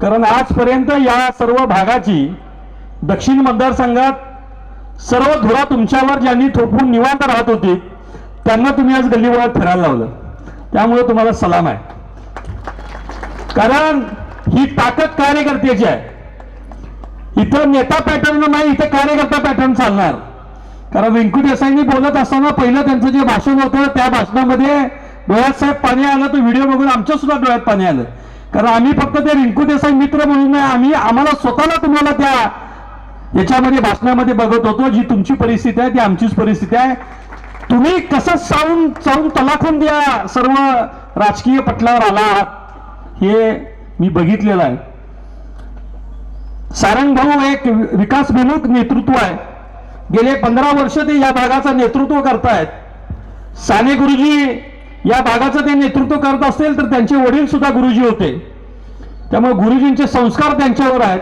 कारण आजपर्यंत या सर्व भागाची दक्षिण मतदारसंघात सर्व धुरा तुमच्यावर ज्यांनी थोपवून निवांत राहत होती त्यांना तुम्ही आज गल्लीबोळात फिरायला लावलं, त्यामुळे तुम्हाला सलाम आहे. कारण ही ताकद कार्यकर्त्याची आहे. इथं नेता पॅटर्न नाही, इथं कार्यकर्ता पॅटर्न चालणार. कारण व्यंकू देसाईंनी बोलत असताना पहिलं त्यांचं जे भाषण होतं त्या भाषणामध्ये डोळ्यात साहेब पाणी आलं, तो व्हिडिओ बघून आमच्या सुद्धा डोळ्यात पाणी आलं. कारण आम्ही फक्त ते रिंकू देसाई मित्र म्हणून नाही, आम्हाला स्वतःला तुम्हाला त्या याच्यामध्ये भाषणामध्ये बघत होतो. जी तुमची परिस्थिती आहे ती आमचीच परिस्थिती आहे. तुम्ही कसं चावून तलाखून द्या सर्व राजकीय पटलावर आला हे मी बघितलेलं आहे. सारंग भाऊ एक विकासभिमुख नेतृत्व आहे. गेले 15 वर्ष ते या भागाचं नेतृत्व करतायत. साने गुरुजी या भागाचं ते नेतृत्व करत असतील तर त्यांचे वडील सुद्धा गुरुजी होते, त्यामुळे गुरुजींचे संस्कार त्यांच्यावर आहेत.